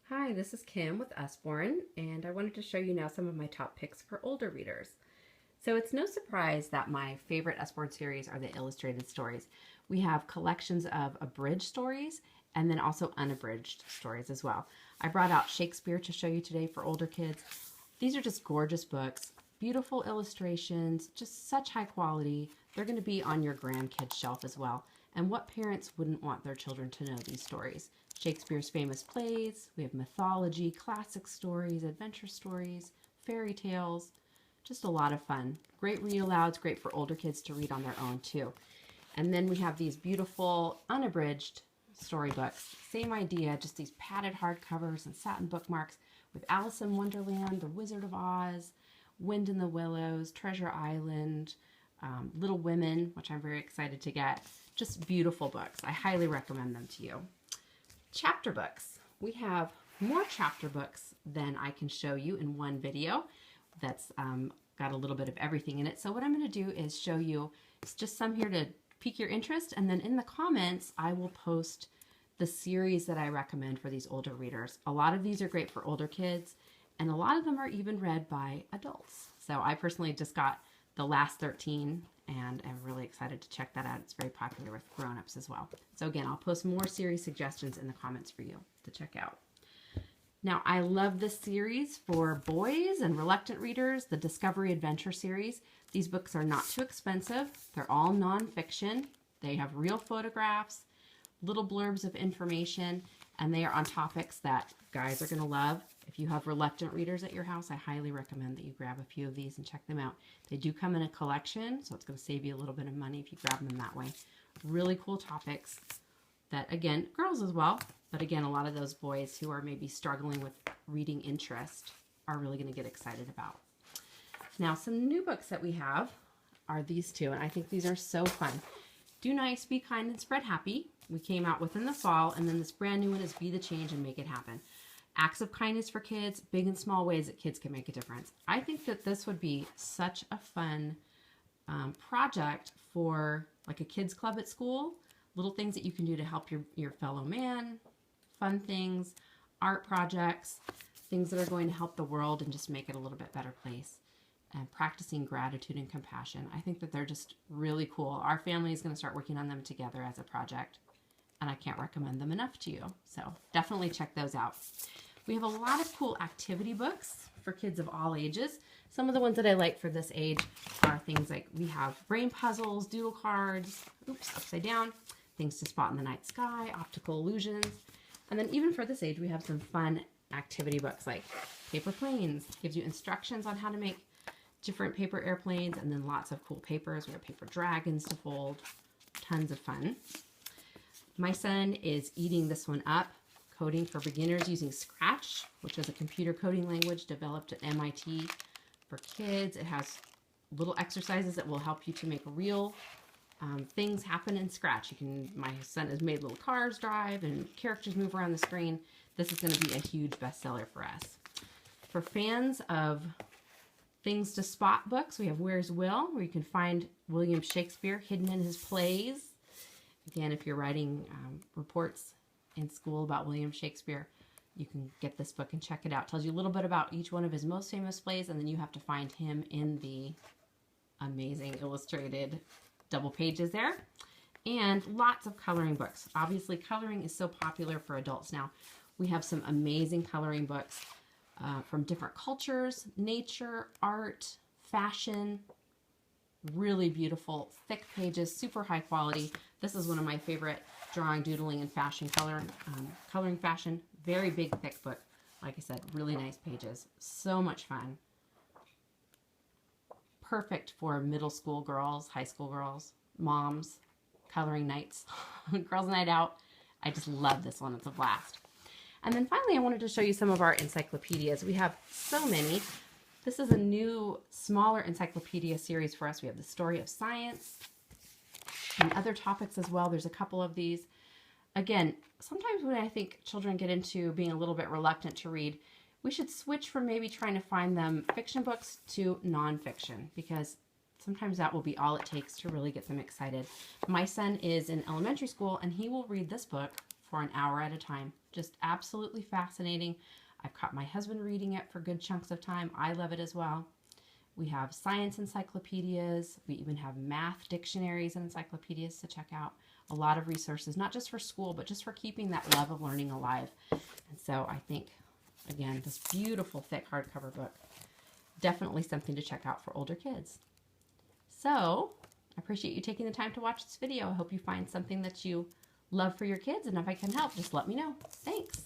Hi, this is Kim with Usborne, and I wanted to show you now some of my top picks for older readers. So it's no surprise that my favorite Usborne series are the illustrated stories. We have collections of abridged stories and then also unabridged stories as well. I brought out Shakespeare to show you today for older kids. These are just gorgeous books, beautiful illustrations, just such high quality. They're going to be on your grandkids' shelf as well. And what parents wouldn't want their children to know these stories? Shakespeare's famous plays, we have mythology, classic stories, adventure stories, fairy tales, just a lot of fun. Great read alouds, great for older kids to read on their own too. And then we have these beautiful unabridged storybooks. Same idea, just these padded hardcovers and satin bookmarks with Alice in Wonderland, The Wizard of Oz, Wind in the Willows, Treasure Island, Little Women, which I'm very excited to get. Just beautiful books. I highly recommend them to you. Chapter books. We have more chapter books than I can show you in one video. That's got a little bit of everything in it. So what I'm going to do is show you just some here to pique your interest, and then in the comments I will post the series that I recommend for these older readers. A lot of these are great for older kids, and a lot of them are even read by adults. So I personally just got The Last 13, and I'm really excited to check that out. It's very popular with grown-ups as well. So again, I'll post more series suggestions in the comments for you to check out. Now, I love this series for boys and reluctant readers, the Discovery Adventure series. These books are not too expensive. They're all nonfiction. They have real photographs, little blurbs of information, and they are on topics that guys are going to love. If you have reluctant readers at your house, I highly recommend that you grab a few of these and check them out. They do come in a collection, so it's going to save you a little bit of money if you grab them that way. Really cool topics that, again, girls as well, but again, a lot of those boys who are maybe struggling with reading interest are really going to get excited about. Now, some new books that we have are these two, and I think these are so fun. Do Nice, Be Kind, and Spread Happy. We came out within the fall, and then this brand new one is Be the Change and Make It Happen. Acts of kindness for kids, big and small ways that kids can make a difference. I think that this would be such a fun project for like a kids club at school. Little things that you can do to help your fellow man, fun things, art projects, things that are going to help the world and just make it a little bit better place. And practicing gratitude and compassion. I think that they're just really cool. Our family is going to start working on them together as a project, and I can't recommend them enough to you. So definitely check those out. We have a lot of cool activity books for kids of all ages. Some of the ones that I like for this age are things like we have brain puzzles, doodle cards, upside down, things to spot in the night sky, optical illusions. And then even for this age, we have some fun activity books like Paper Planes. Gives you instructions on how to make different paper airplanes, and then lots of cool papers. We have paper dragons to fold. Tons of fun. My son is eating this one up. Coding for Beginners using Scratch, which is a computer coding language developed at MIT for kids. It has little exercises that will help you to make real things happen in Scratch. My son has made little cars drive and characters move around the screen. This is going to be a huge bestseller for us. For fans of things to spot books, we have Where's Will, where you can find William Shakespeare hidden in his plays. Again, if you're writing reports in school about William Shakespeare, you can get this book and check it out. It tells you a little bit about each one of his most famous plays, and then you have to find him in the amazing illustrated double pages there. And lots of coloring books. Obviously, coloring is so popular for adults now. We have some amazing coloring books from different cultures, nature, art, fashion. Really beautiful, thick pages, super high quality. This is one of my favorite drawing, doodling, and fashion coloring fashion. Very big, thick book. Like I said, really nice pages. So much fun. Perfect for middle school girls, high school girls, moms, coloring nights, girls' night out. I just love this one. It's a blast. And then finally, I wanted to show you some of our encyclopedias. We have so many. This is a new, smaller encyclopedia series for us. We have the Story of Science and other topics as well. There's a couple of these. Again, sometimes when I think children get into being a little bit reluctant to read, we should switch from maybe trying to find them fiction books to nonfiction, because sometimes that will be all it takes to really get them excited. My son is in elementary school, and he will read this book for an hour at a time. Just absolutely fascinating. I've caught my husband reading it for good chunks of time. I love it as well. We have science encyclopedias. We even have math dictionaries and encyclopedias to check out. A lot of resources, not just for school, but just for keeping that love of learning alive. And so I think, again, this beautiful thick hardcover book, definitely something to check out for older kids. So I appreciate you taking the time to watch this video. I hope you find something that you love for your kids, and if I can help, just let me know. Thanks.